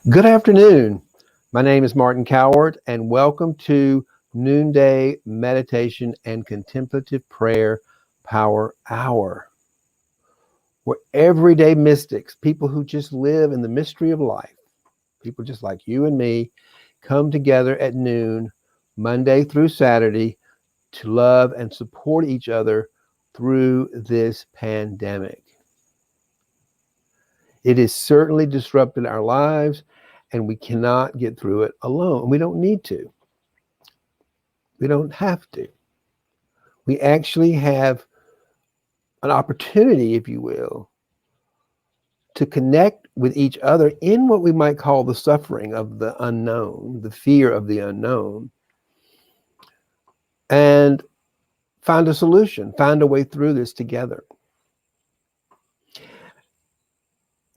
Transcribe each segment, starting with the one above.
Good afternoon. My name is Martin Coward, and welcome to Noonday Meditation and Contemplative Prayer Power Hour, where everyday mystics, people who just live in the mystery of life, people just like you and me, come together at noon, Monday through Saturday, to love and support each other through this pandemic. It has certainly disrupted our lives, and we cannot get through it alone. We don't need to. We don't have to. We actually have an opportunity, if you will, to connect with each other in what we might call the suffering of the unknown, the fear of the unknown, and find a solution, find a way through this together.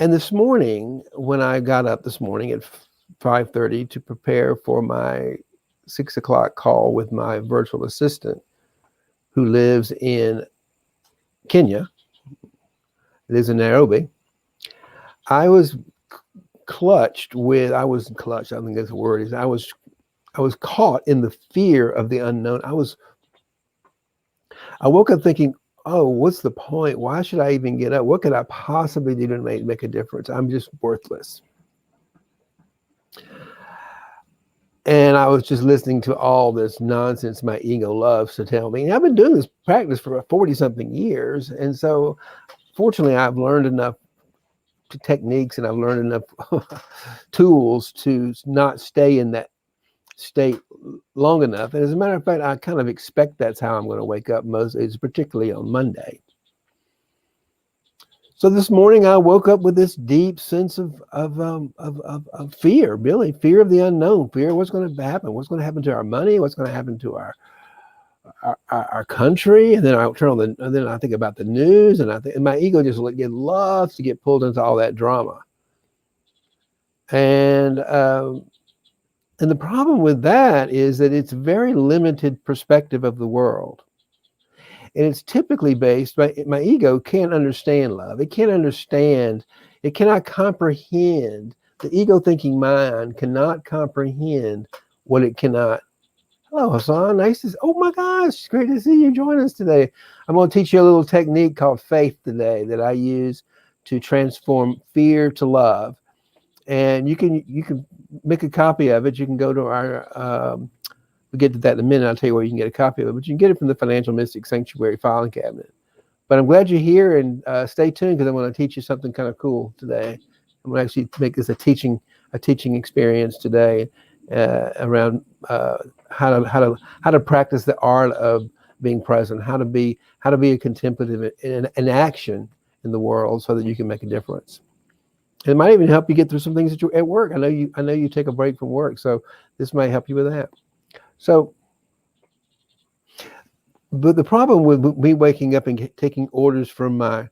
And this morning, when I got up this morning at 5:30 to prepare for my 6 o'clock call with my virtual assistant who lives in Kenya, lives in Nairobi, I was I wasn't clutched, I don't think that's the word, I was caught in the fear of the unknown. I woke up thinking, oh, what's the point? Why should I even get up? What could I possibly do to make a difference? I'm just worthless. And I was just listening to all this nonsense my ego loves to tell me. And I've been doing this practice for 40 something years. And so fortunately, I've learned enough techniques and I've learned enough tools to not stay in that state long enough. And as a matter of fact, I kind of expect that's how I'm going to wake up most days, particularly on Monday. So this morning I woke up with this deep sense of fear, really fear of the unknown, fear of what's going to happen to our money, what's going to happen to our country. And then I turn on and then I think about the news, and my ego just loves to get pulled into all that drama. And the problem with that is that it's a very limited perspective of the world. And it's typically based by my ego can't understand love. It cannot comprehend. The ego thinking mind cannot comprehend what it cannot. Hello, Hassan. Oh my gosh, great to see you join us today. I'm going to teach you a little technique called faith today that I use to transform fear to love. And you can make a copy of it. You can go to our we'll get to that in a minute. I'll tell you where you can get a copy of it, but you can get it from the Financial Mystic Sanctuary filing cabinet. But I'm glad you're here, and stay tuned because I'm going to teach you something kind of cool today. I'm going to actually make this a teaching experience today around how to practice the art of being present, how to be a contemplative in action in the world, so that you can make a difference. It might even help you get through some things that you're at work. I know you take a break from work, so this might help you with that. So, but the problem with me waking up and taking orders from my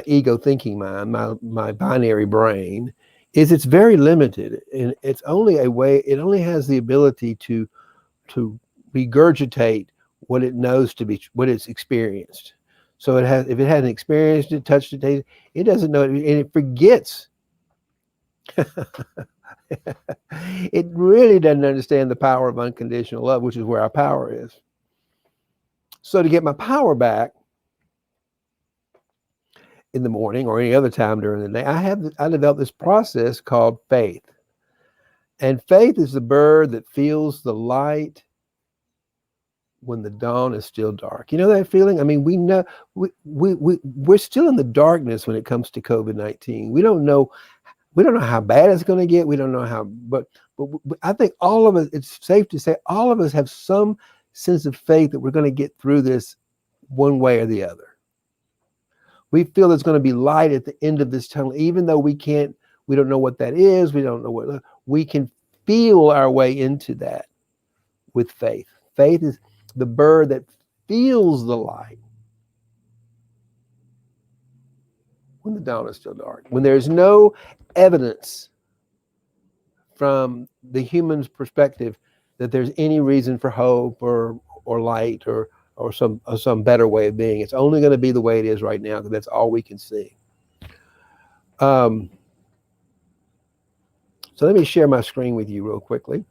ego thinking mind, my binary brain, is it's very limited, and it's only it only has the ability to regurgitate what it knows to be, what it's experienced. So if it hasn't experienced it, touched it, tasted it, doesn't know it, and it forgets. It really doesn't understand the power of unconditional love, which is where our power is. So to get my power back in the morning or any other time during the day, I developed this process called faith. And faith is the bird that feels the light when the dawn is still dark. You know that feeling? I mean, we know we're still in the darkness when it comes to COVID-19. We don't know how bad it's going to get. We don't know how, but I think all of us, it's safe to say all of us have some sense of faith that we're going to get through this one way or the other. We feel there's going to be light at the end of this tunnel, even though we don't know what that is. We can feel our way into that with faith. Faith is the bird that feels the light when the dawn is still dark, when there's no evidence from the human's perspective that there's any reason for hope or light or some better way of being. It's only going to be the way it is right now, because that's all we can see. So let me share my screen with you real quickly.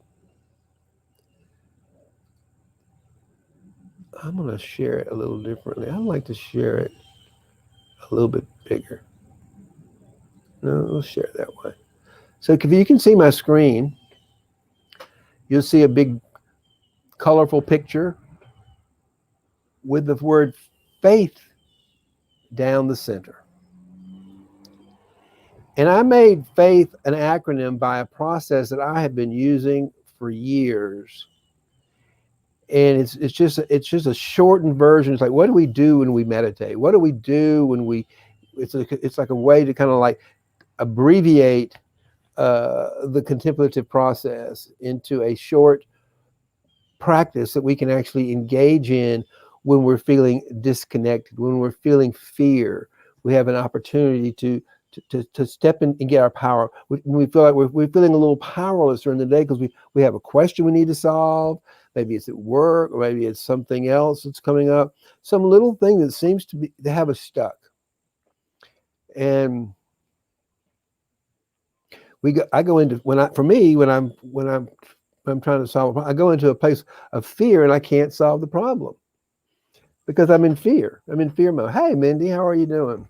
I'm going to share it a little differently. I'd like to share it a little bit bigger. No, we'll share it that way. So if you can see my screen, you'll see a big colorful picture with the word faith down the center. And I made faith an acronym by a process that I have been using for years. And it's just a shortened version. It's like, what do we do when we meditate? What do we do when we? It's like a way to kind of like abbreviate the contemplative process into a short practice that we can actually engage in when we're feeling disconnected, when we're feeling fear. We have an opportunity to step in and get our power. When we feel like we're feeling a little powerless during the day because we have a question we need to solve. Maybe it's at work, or maybe it's something else that's coming up. Some little thing that seems to have us stuck. And I go into when I'm trying to solve a problem, I go into a place of fear and I can't solve the problem because I'm in fear. I'm in fear mode. Hey, Mindy, how are you doing?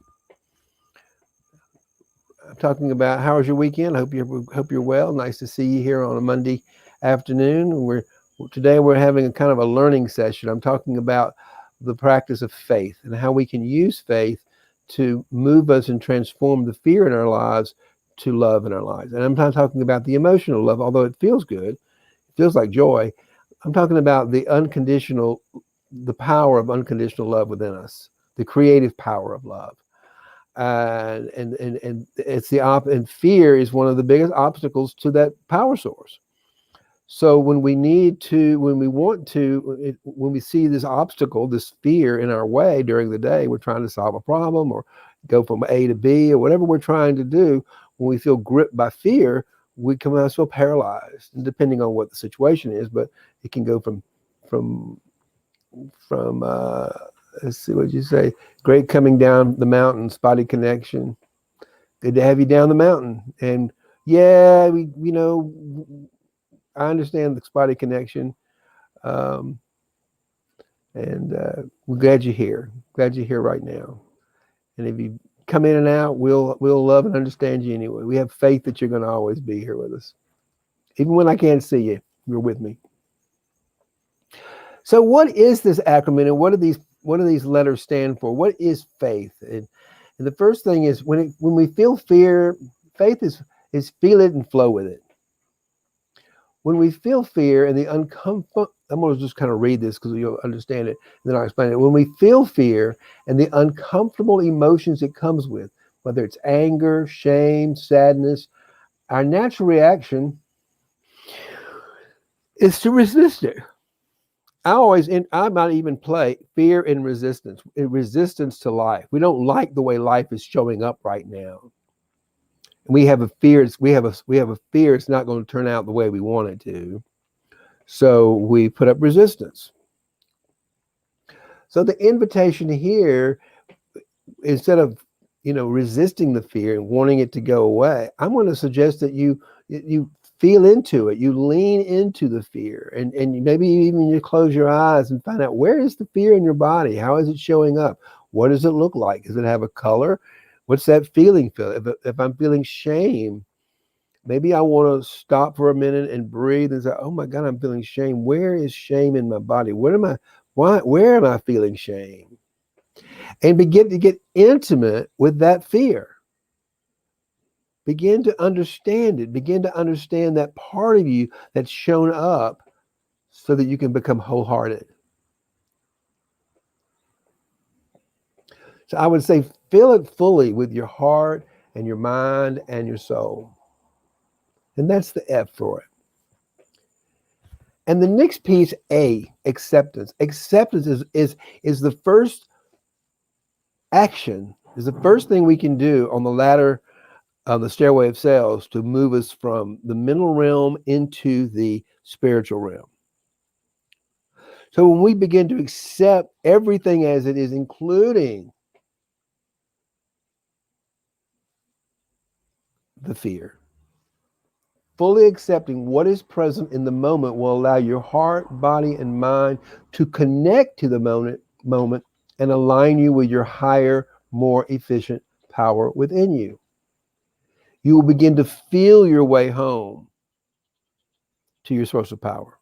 I'm talking about how was your weekend? I hope you're well. Nice to see you here on a Monday afternoon. Today we're having a kind of a learning session. I'm talking about the practice of faith and how we can use faith to move us and transform the fear in our lives to love in our lives. And I'm not talking about the emotional love, although it feels good, it feels like joy. I'm talking about the power of unconditional love within us, the creative power of love. And it's and fear is one of the biggest obstacles to that power source. So when we see this obstacle, this fear in our way during the day, we're trying to solve a problem or go from A to B or whatever we're trying to do. When we feel gripped by fear, we come out so paralyzed, and depending on what the situation is, but it can go from let's see what you say. Great coming down the mountain, spotty connection. Good to have you down the mountain. And yeah, I understand the spotty connection. Um, and we're glad you're here. Glad you're here right now. And if you come in and out, we'll love and understand you anyway. We have faith that you're going to always be here with us. Even when I can't see you, you're with me. So what is this acronym, and what do these letters stand for? What is faith? And the first thing is when we feel fear, faith is feel it and flow with it. When we feel fear and the uncomfortable, I'm going to just kind of read this because you'll understand it, and then I'll explain it. When we feel fear and the uncomfortable emotions it comes with, whether it's anger, shame, sadness, our natural reaction is to resist it. I might even play fear and resistance to life. We don't like the way life is showing up right now. We have a fear. We have a fear it's not going to turn out the way we want it to. So we put up resistance. So the invitation here, instead of resisting the fear and wanting it to go away, I'm going to suggest that you feel into it. You lean into the fear, and maybe even you close your eyes and find out, where is the fear in your body? How is it showing up? What does it look like? Does it have a color? What's that feeling feel? If I'm feeling shame, maybe I want to stop for a minute and breathe and say, oh my God, I'm feeling shame. Where is shame in my body? Where am I feeling shame? And begin to get intimate with that fear. Begin to understand it. Begin to understand that part of you that's shown up so that you can become wholehearted. So I would say fill it fully with your heart and your mind and your soul. And that's the F for it. And the next piece, A, acceptance. Acceptance is the first action, is the first thing we can do on the ladder of the stairway of cells to move us from the mental realm into the spiritual realm. So when we begin to accept everything as it is, including the fear, Fully accepting what is present in the moment will allow your heart, body, and mind to connect to the moment and align you with your higher, more efficient power within you. You will begin to feel your way home to your source of power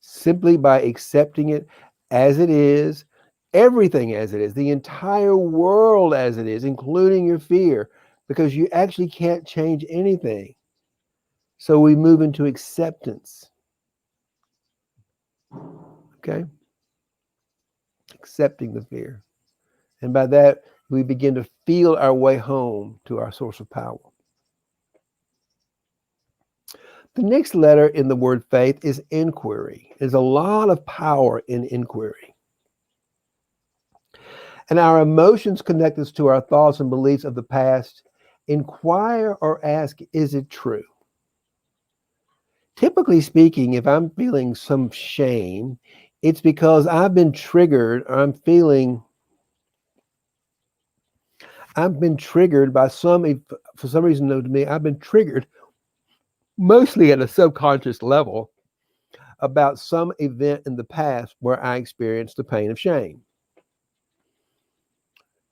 simply by accepting it as it is, everything as it is, the entire world as it is, including your fear, because you actually can't change anything. So we move into acceptance. Okay? Accepting the fear. And by that, we begin to feel our way home to our source of power. The next letter in the word faith is inquiry. There's a lot of power in inquiry. And our emotions connect us to our thoughts and beliefs of the past. Inquire or ask, is it true? Typically speaking, if I'm feeling some shame, it's because I've been triggered, or I've been triggered by for some reason known to me, I've been triggered mostly at a subconscious level about some event in the past where I experienced the pain of shame.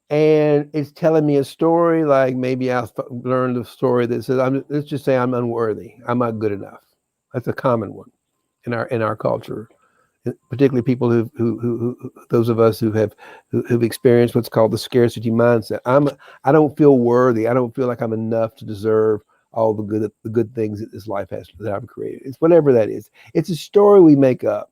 And it's telling me a story, like maybe I learned a story that says, let's just say I'm unworthy. I'm not good enough. That's a common one in our culture, particularly people who those of us who've experienced what's called the scarcity mindset. I don't feel worthy. I don't feel like I'm enough to deserve all the good things that this life has that I've created. It's whatever that is. It's a story we make up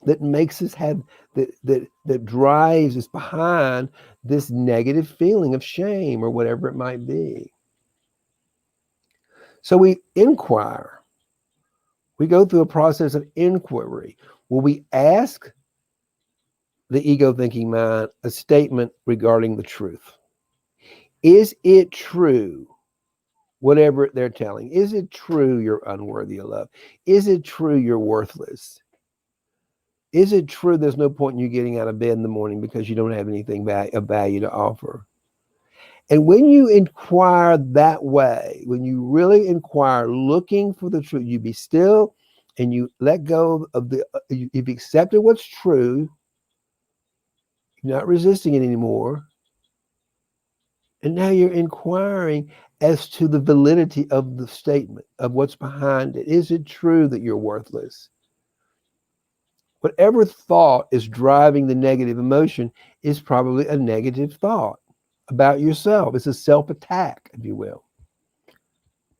that makes us have that drives us behind this negative feeling of shame or whatever it might be. So we inquire. We go through a process of inquiry where we ask the ego thinking mind a statement regarding the truth. Is it true, whatever they're telling? Is it true you're unworthy of love? Is it true you're worthless? Is it true there's no point in you getting out of bed in the morning because you don't have anything of value to offer? And when you inquire that way, when you really inquire looking for the truth, you be still and you let go of you've accepted what's true, you're not resisting it anymore. And now you're inquiring as to the validity of the statement, of what's behind it. Is it true that you're worthless? Whatever thought is driving the negative emotion is probably a negative thought about yourself. It's a self-attack, if you will.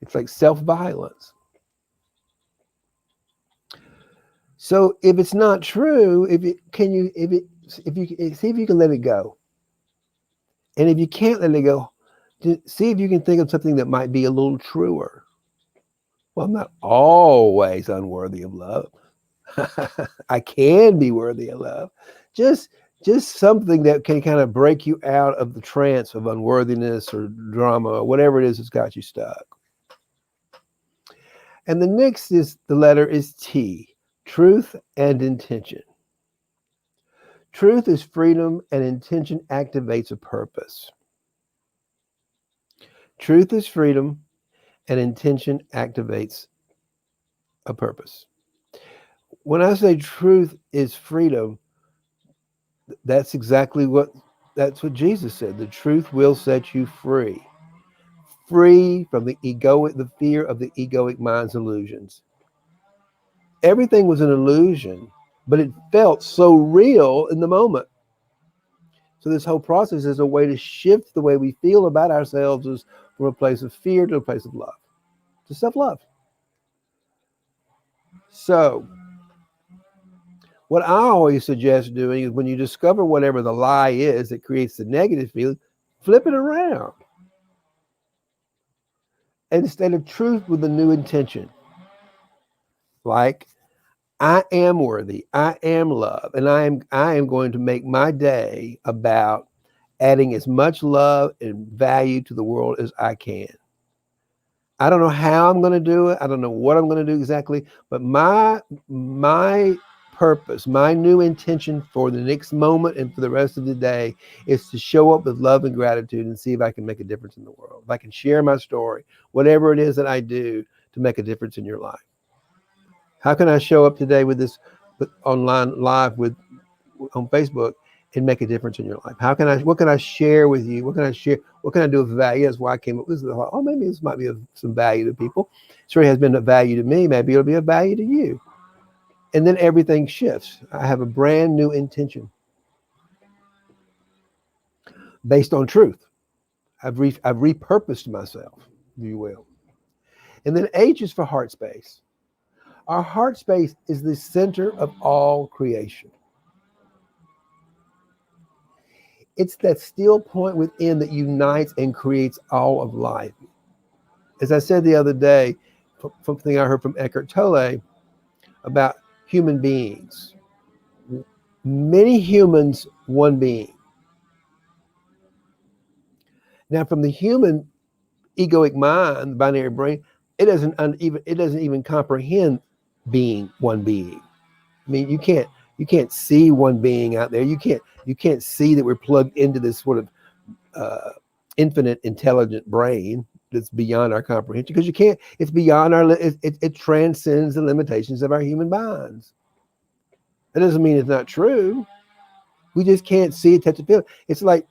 It's like self-violence. So if it's not true, see if you can let it go. And if you can't let it go, see if you can think of something that might be a little truer. Well, I'm not always unworthy of love. I can be worthy of love. Just something that can kind of break you out of the trance of unworthiness or drama or whatever it is that's got you stuck. And the next the letter is T, truth and intention. Truth is freedom and intention activates a purpose. Truth is freedom and intention activates a purpose. When I say truth is freedom, that's exactly what Jesus said. The truth will set you free. Free from the fear of the egoic mind's illusions. Everything was an illusion, but it felt so real in the moment. So this whole process is a way to shift the way we feel about ourselves as from a place of fear to a place of love, to self-love. So what I always suggest doing is when you discover whatever the lie is that creates the negative feeling, flip it around. Instead of truth with a new intention. Like, I am worthy, I am love, and I am going to make my day about adding as much love and value to the world as I can. I don't know how I'm going to do it. I don't know what I'm going to do exactly, but my purpose, my new intention for the next moment and for the rest of the day is to show up with love and gratitude and see if I can make a difference in the world. If I can share my story, whatever it is that I do to make a difference in your life. How can I show up today with this online live with on Facebook and make a difference in your life? What can I share with you? What can I share? What can I do with value? That's why I came up with this. Oh, maybe this might be of some value to people. It sure has been a value to me. Maybe it'll be a value to you. And then everything shifts. I have a brand new intention based on truth. I've repurposed myself, if you will. And then H is for heart space. Our heart space is the center of all creation. It's that still point within that unites and creates all of life. As I said the other day, something I heard from Eckhart Tolle about human beings. Many humans, one being. Now, from the human egoic mind, the binary brain, it doesn't even comprehend being one being. I mean, you can't see one being out there. You can't see that we're plugged into this sort of infinite intelligent brain that's beyond our comprehension, because you can't. It's beyond it transcends the limitations of our human minds. That doesn't mean it's not true. We just can't see it, touch it, feel it. It's like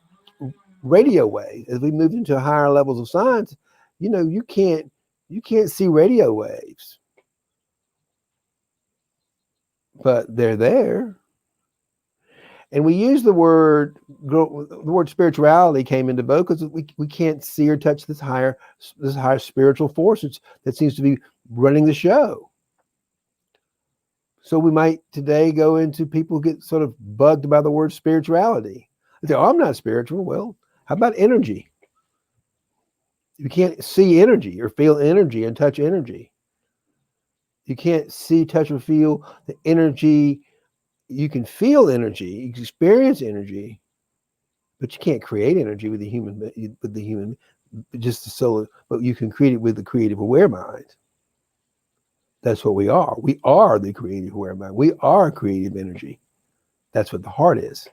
radio waves. As we move into higher levels of science, you can't see radio waves, but they're there. And we use the word spirituality came into vogue because we can't see or touch this higher spiritual force that seems to be running the show. So we might today go into people who get sort of bugged by the word spirituality. They say, "Oh, I'm not spiritual." Well, how about energy? You can't see energy or feel energy and touch energy. You can't see, touch, or feel the energy. You can feel energy, you can experience energy, but you can't create energy with the human, just the soul. But you can create it with the creative aware mind. That's what we are. We are the creative aware mind. We are creative energy. That's what the heart is.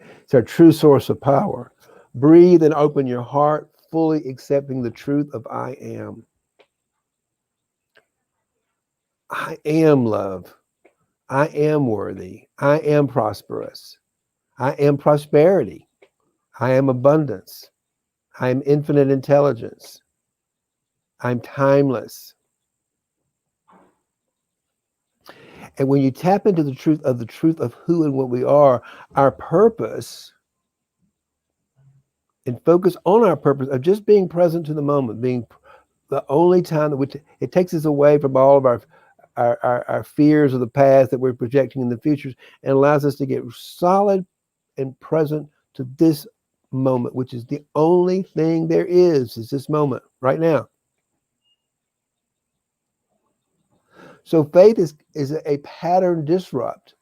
It's our true source of power. Breathe and open your heart, fully accepting the truth of I am. I am love. I am worthy. I am prosperous. I am prosperity. I am abundance. I am infinite intelligence. I'm timeless. And when you tap into the truth of who and what we are, our purpose, and focus on our purpose of just being present to the moment, being the only time that it takes us away from all of our fears of the past that we're projecting in the future, and allows us to get solid and present to this moment, which is the only thing there is this moment right now. So faith is a pattern disrupt,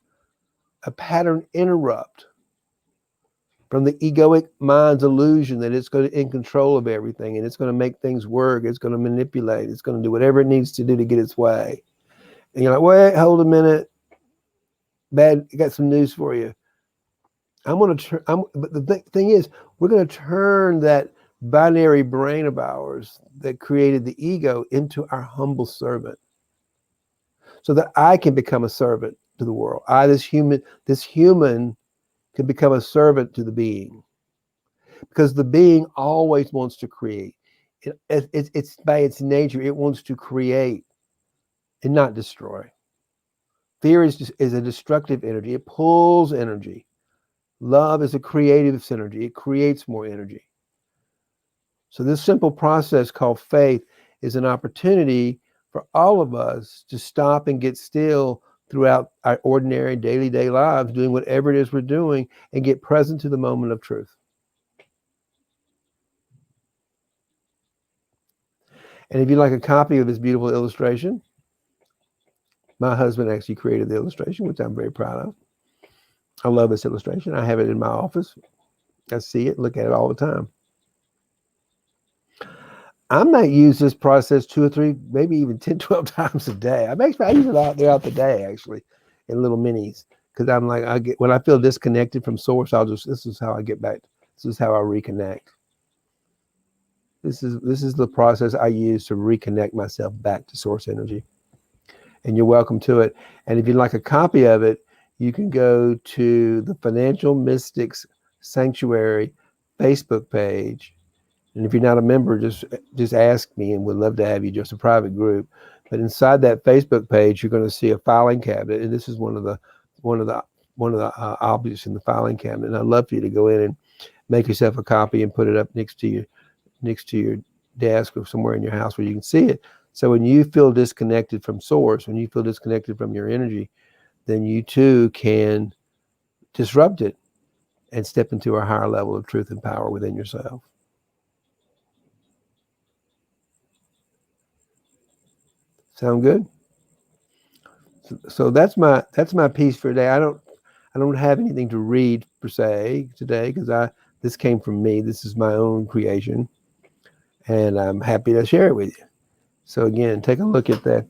a pattern interrupt from the egoic mind's illusion that it's going to in control of everything and it's going to make things work. It's going to manipulate. It's going to do whatever it needs to do to get its way. And you're like, wait, hold a minute. I got some news for you. But the thing is, we're going to turn that binary brain of ours that created the ego into our humble servant, so that I can become a servant to the world. This human can become a servant to the being, because the being always wants to create. It's by its nature, it wants to create and not destroy. Fear is a destructive energy. It pulls energy. Love is a creative synergy. It creates more energy. So this simple process called faith is an opportunity for all of us to stop and get still throughout our ordinary daily day lives, doing whatever it is we're doing, and get present to the moment of truth. And if you'd like a copy of this beautiful illustration, my husband actually created the illustration, which I'm very proud of. I love this illustration. I have it in my office. I see it, look at it all the time. I might use this process 2 or 3, maybe even 10, 12 times a day. I use it out throughout the day, actually, in little minis. Because I'm like, when I feel disconnected from source, this is how I get back. This is how I reconnect. This is the process I use to reconnect myself back to source energy. And you're welcome to it. And if you'd like a copy of it, you can go to the Financial Mystics Sanctuary Facebook page. And if you're not a member, just ask me, and we'd love to have you. Just a private group. But inside that Facebook page, you're going to see a filing cabinet, and this is one of the objects in the filing cabinet. And I'd love for you to go in and make yourself a copy and put it up next to your desk or somewhere in your house where you can see it. So when you feel disconnected from source, when you feel disconnected from your energy, then you too can disrupt it and step into a higher level of truth and power within yourself. Sound good? So that's my piece for today. I don't have anything to read per se today because this came from me. This is my own creation, and I'm happy to share it with you. So again, take a look at that.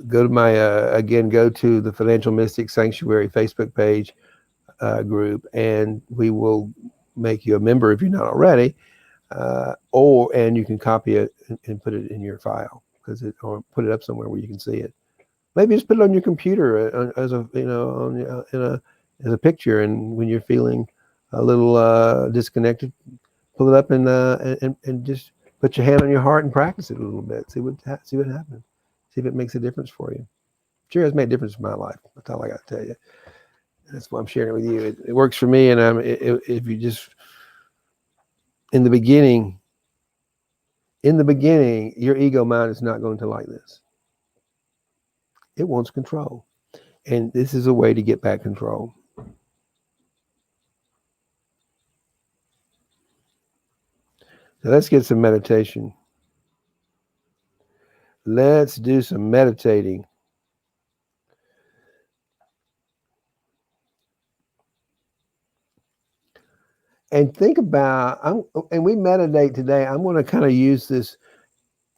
Go to the Financial Mystics Sanctuary Facebook page group, and we will make you a member if you're not already, and you can copy it and put it in your file or put it up somewhere where you can see it. Maybe just put it on your computer as a picture, and when you're feeling a little disconnected, pull it up and just put your hand on your heart and practice it a little bit. See what happens. See if it makes a difference for you. Sure has made a difference in my life. That's all I got to tell you. That's why I'm sharing it with you. It works for me, and if you just in the beginning, your ego mind is not going to like this. It wants control, and this is a way to get back control. So let's get some meditation. Let's do some meditating. And think about, and we meditate today. I'm going to kind of use this.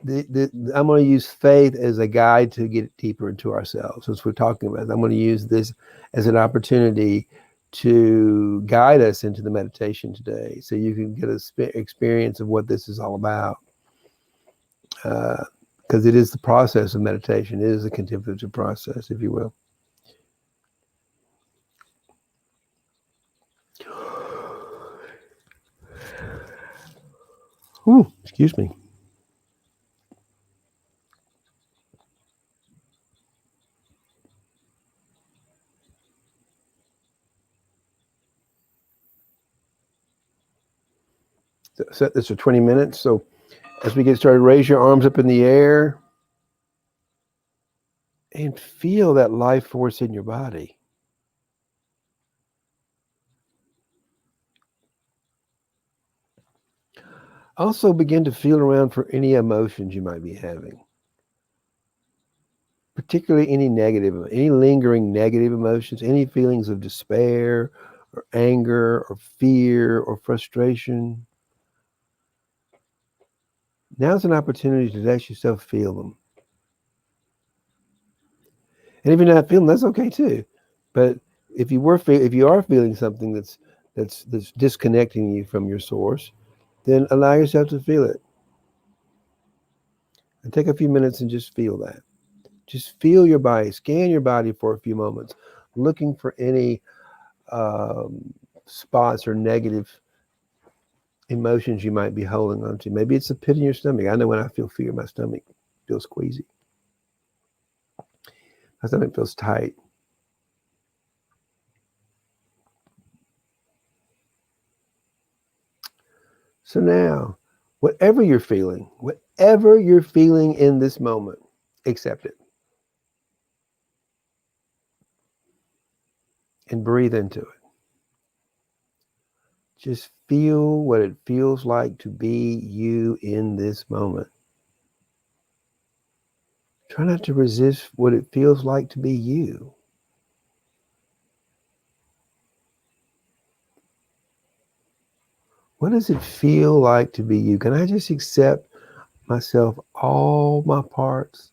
I'm going to use faith as a guide to get deeper into ourselves. As we're talking about, I'm going to use this as an opportunity to guide us into the meditation today, so you can get an experience of what this is all about. Because it is the process of meditation. It is a contemplative process, if you will. Ooh, excuse me. Set this for 20 minutes. So as we get started, raise your arms up in the air and feel that life force in your body. Also begin to feel around for any emotions you might be having, particularly any lingering negative emotions, any feelings of despair or anger or fear or frustration. Now's an opportunity to let yourself feel them. And if you're not feeling, that's okay too. But if you are feeling something that's disconnecting you from your source, then allow yourself to feel it. And take a few minutes and just feel that. Just feel your body, scan your body for a few moments, looking for any spots or negative emotions you might be holding on to. Maybe it's a pit in your stomach. I know when I feel fear, my stomach feels squeezy. My stomach feels tight. So now, whatever you're feeling in this moment, accept it and breathe into it. Just feel what it feels like to be you in this moment. Try not to resist what it feels like to be you. What does it feel like to be you? Can I just accept myself, all my parts,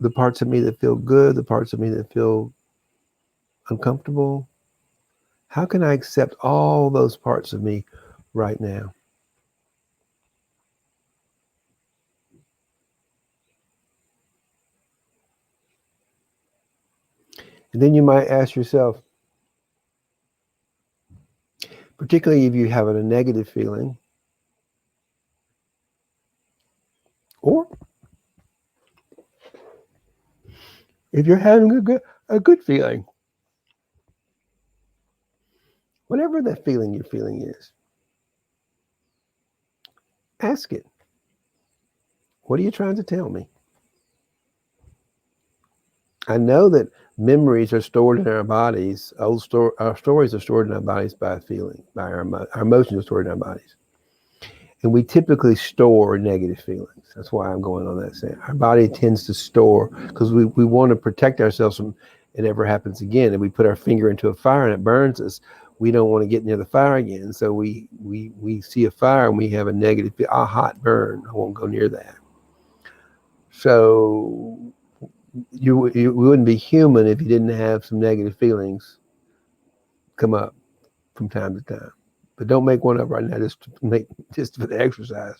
the parts of me that feel good, the parts of me that feel uncomfortable? How can I accept all those parts of me right now? And then you might ask yourself, particularly if you're having a negative feeling, or if you're having a good feeling, whatever that feeling you're feeling is, ask it. What are you trying to tell me? I know that memories are stored in our bodies. Our stories are stored in our bodies by feeling, by our emotions are stored in our bodies. And we typically store negative feelings. That's why I'm going on that saying. Our body tends to store, because we want to protect ourselves from it ever happens again. If we put our finger into a fire and it burns us, we don't want to get near the fire again. So we see a fire and we have a negative, hot burn. I won't go near that. So you wouldn't be human if you didn't have some negative feelings come up from time to time. But don't make one up right now just for the exercise.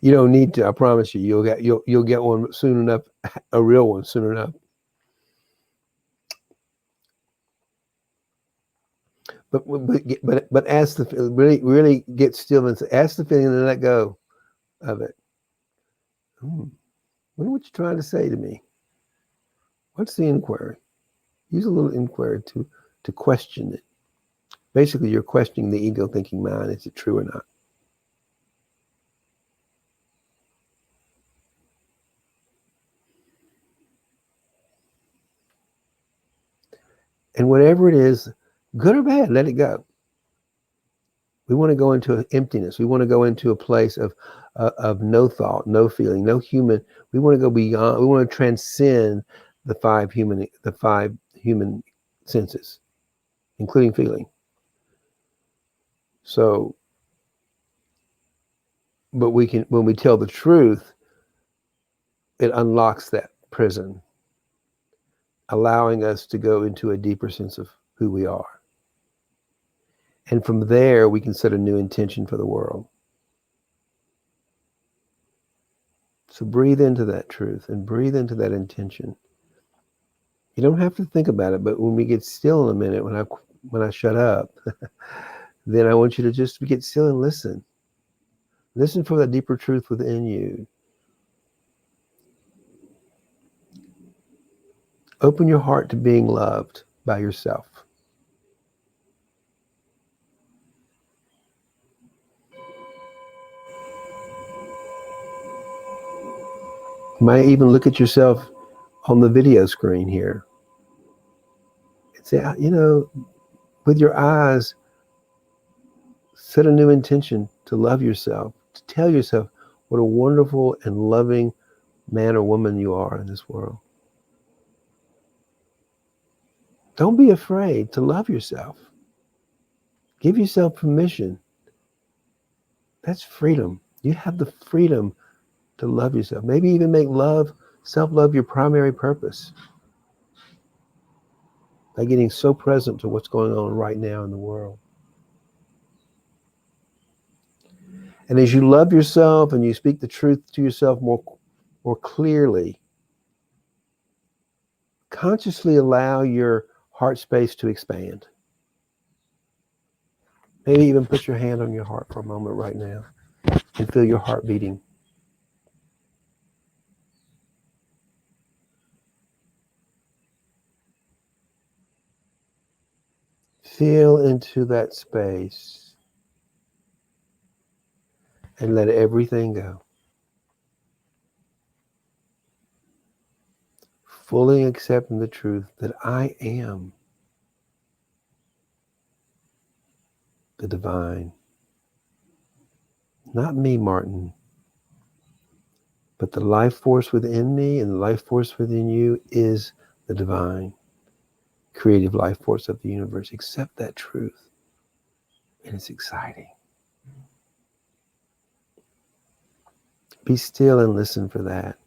You don't need to. I promise you. You'll get one soon enough. A real one soon enough. But ask the really get still and ask the feeling and let go of it. What are you trying to say to me? What's the inquiry? Use a little inquiry to question it. Basically, you're questioning the ego thinking mind. Is it true or not? And whatever it is, good or bad, let it go. We want to go into emptiness. We want to go into a place of no thought, no feeling, no human. We want to go beyond. We want to transcend the five human senses, including feeling. So, but we can, when we tell the truth, it unlocks that prison, allowing us to go into a deeper sense of who we are. And from there, we can set a new intention for the world. So breathe into that truth and breathe into that intention. You don't have to think about it, but when we get still in a minute, when I shut up, then I want you to just get still and listen. Listen for the deeper truth within you. Open your heart to being loved by yourself. You might even look at yourself on the video screen here and say, with your eyes, set a new intention to love yourself, to tell yourself what a wonderful and loving man or woman you are in this world. Don't be afraid to love yourself. Give yourself permission. That's freedom. You have the freedom to love yourself. Maybe even make self-love your primary purpose by getting so present to what's going on right now in the world. And as you love yourself and you speak the truth to yourself more clearly, consciously allow your heart space to expand. Maybe even put your hand on your heart for a moment right now and feel your heart beating. Feel into that space and let everything go. Fully accepting the truth that I am the divine. Not me, Martin, but the life force within me and the life force within you is the divine, creative life force of the universe. Accept that truth. And it's exciting. Be still and listen for that.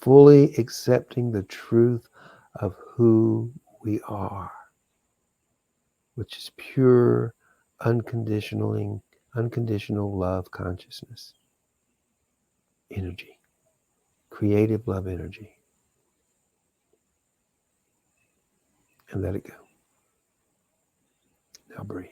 Fully accepting the truth of who we are, which is pure, unconditional love consciousness, energy, creative love energy. And let it go. Now breathe.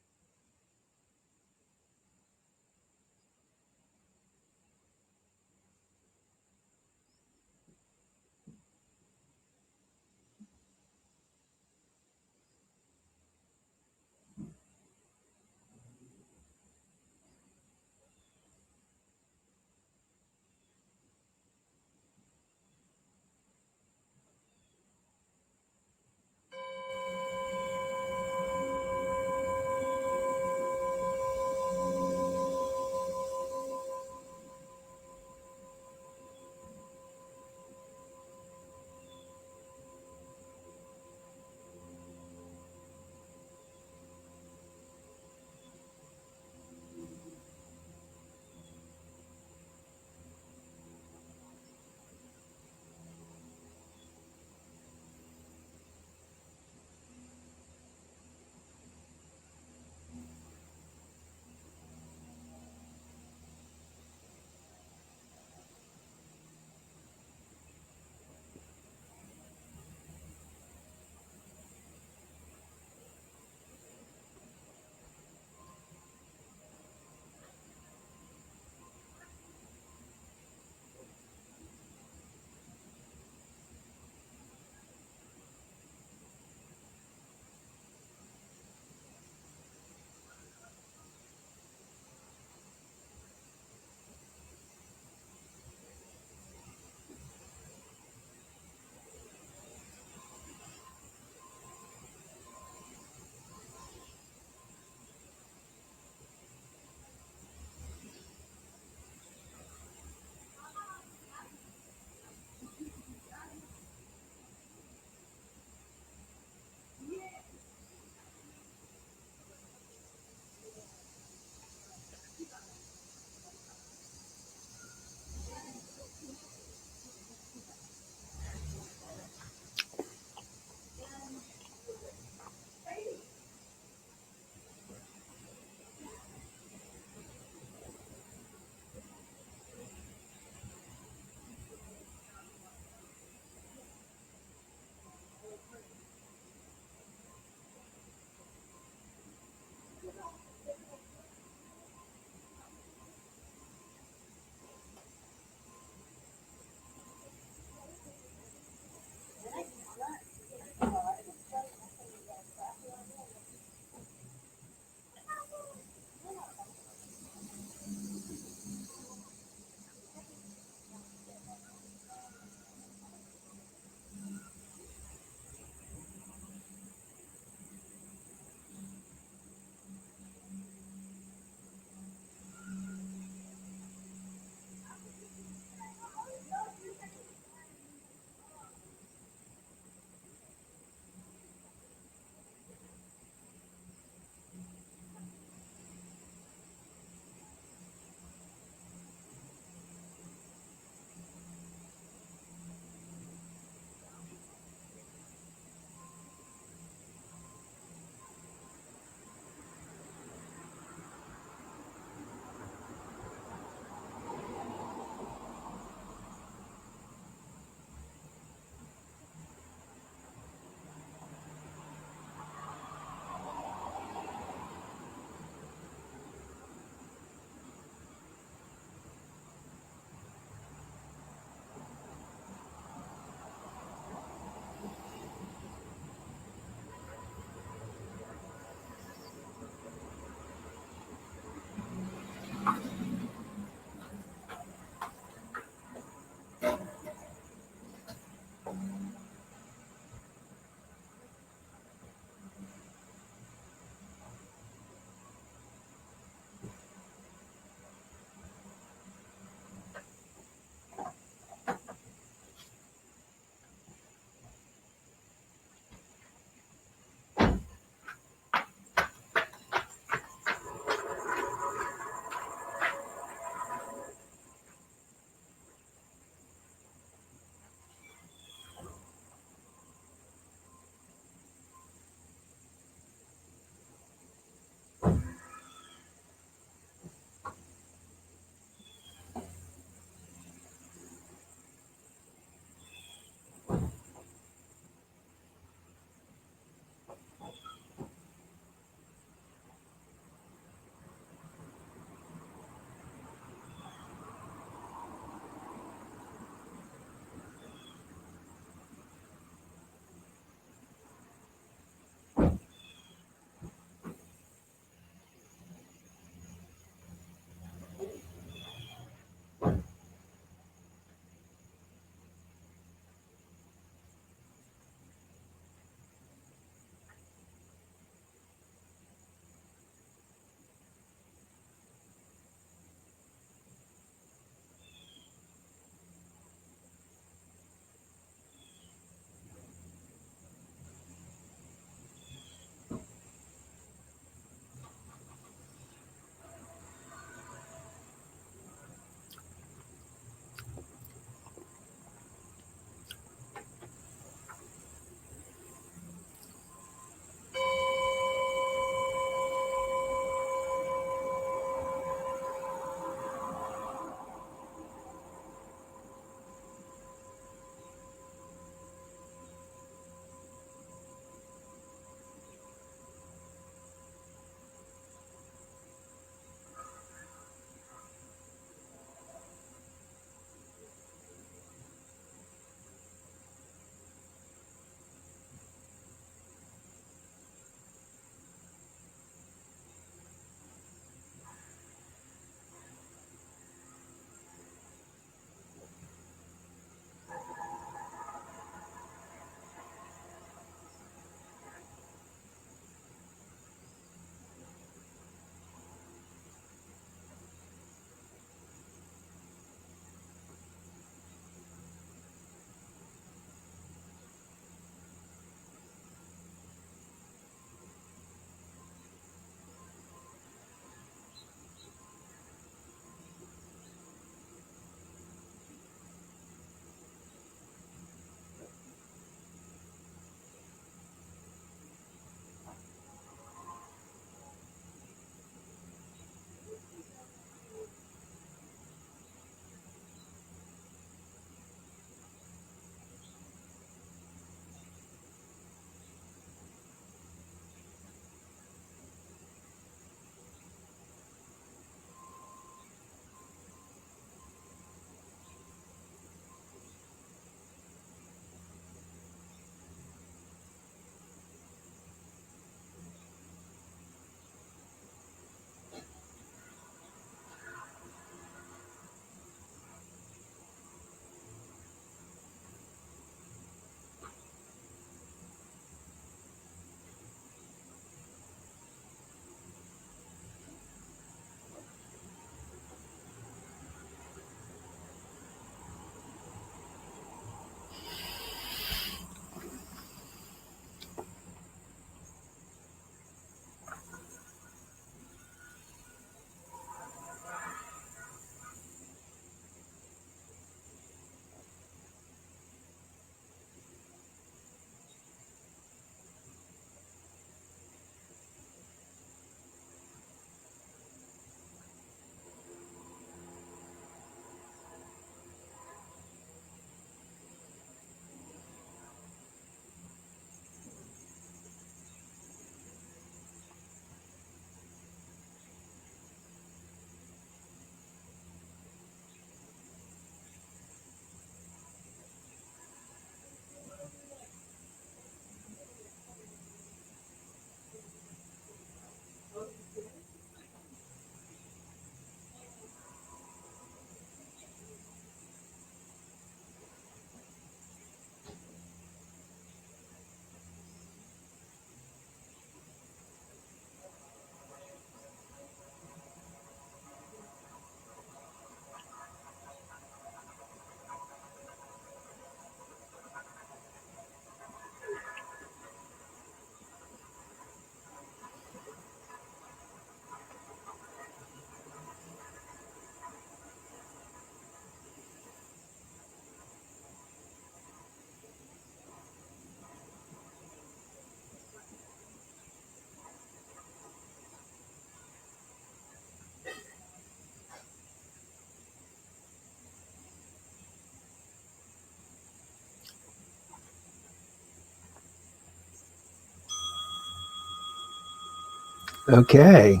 Okay.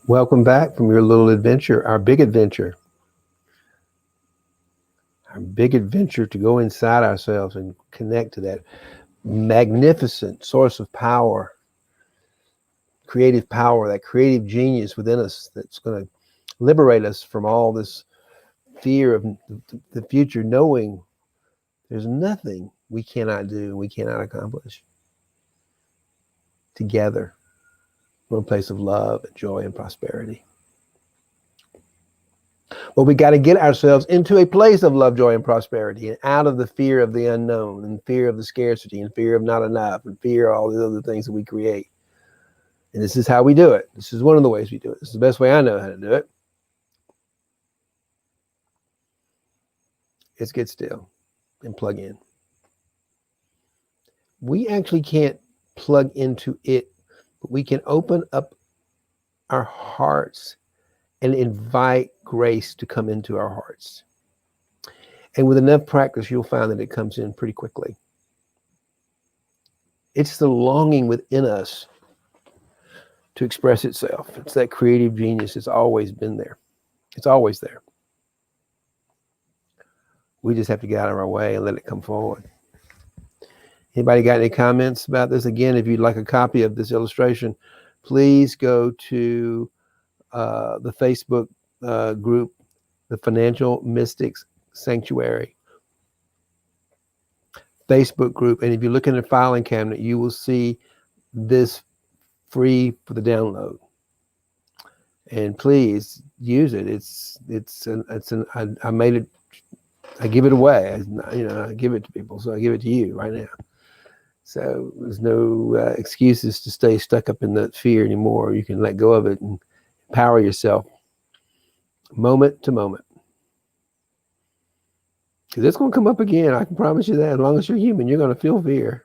Welcome back from your little adventure, our big adventure. Our big adventure to go inside ourselves and connect to that magnificent source of power, creative power, that creative genius within us that's going to liberate us from all this fear of the future, knowing there's nothing we cannot do, we cannot accomplish together from a place of love and joy and prosperity. But we got to get ourselves into a place of love, joy, and prosperity, and out of the fear of the unknown, and fear of the scarcity, and fear of not enough, and fear of all the other things that we create. And this is how we do it. This is one of the ways we do it. This is the best way I know how to do it. It's get still and plug in. We actually can't plug into it, but we can open up our hearts and invite grace to come into our hearts. And with enough practice, you'll find that it comes in pretty quickly. It's the longing within us to express itself. It's that creative genius. It's always been there. It's always there. We just have to get out of our way and let it come forward. Anybody got any comments about this? Again, if you'd like a copy of this illustration, please go to the Facebook group, the Financial Mystics Sanctuary Facebook group. And if you look in the filing cabinet, you will see this free for the download. And please use it. I made it. I give it away. I give it to people. So I give it to you right now. So there's no excuses to stay stuck up in that fear anymore. You can let go of it and empower yourself moment to moment. Because it's going to come up again. I can promise you that. As long as you're human, you're going to feel fear.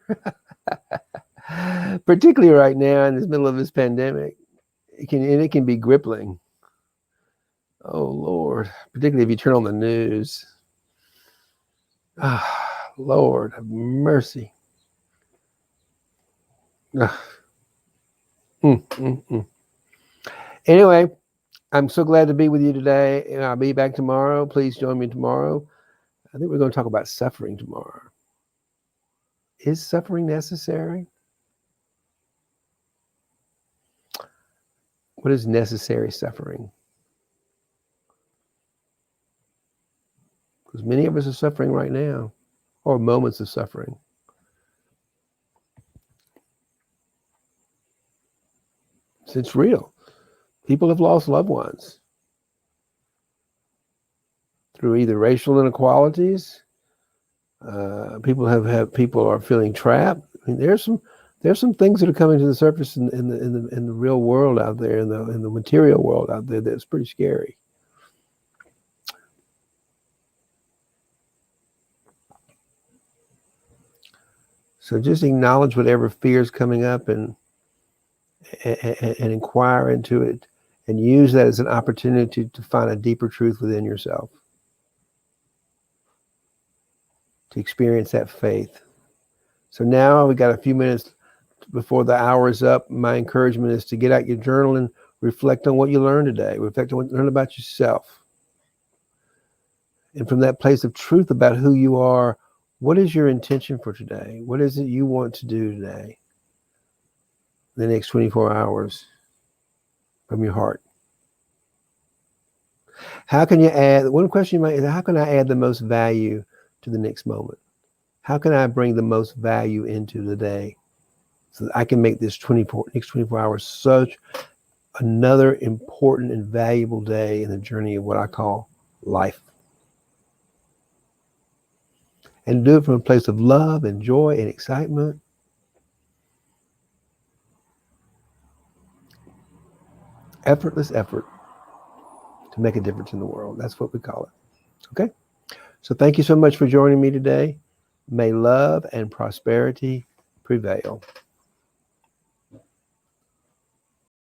Particularly right now in the middle of this pandemic. It can be crippling. Oh, Lord. Particularly if you turn on the news. Ah, Lord, have mercy. Anyway, I'm so glad to be with you today, and I'll be back tomorrow. Please join me tomorrow. I think we're going to talk about suffering tomorrow. Is suffering necessary? What is necessary suffering? Because many of us are suffering right now, or moments of suffering. It's real. People have lost loved ones through either racial inequalities. People are feeling trapped. I mean, there's some things that are coming to the surface in the real world out there, in the material world out there, that's pretty scary. So just acknowledge whatever fear is coming up and inquire into it, and use that as an opportunity to find a deeper truth within yourself, to experience that faith. So now we got a few minutes before the hour is up. My encouragement is to get out your journal and reflect on what you learned today. Reflect on what you learned about yourself. And from that place of truth about who you are, what is your intention for today? What is it you want to do today? The next 24 hours from your heart. How can you add, one question you might is, how can I add the most value to the next moment? How can I bring the most value into the day so that I can make this next 24 hours such another important and valuable day in the journey of what I call life? And do it from a place of love and joy and excitement. Effortless effort to make a difference in the world. That's what we call it. Okay? So thank you so much for joining me today. May love and prosperity prevail.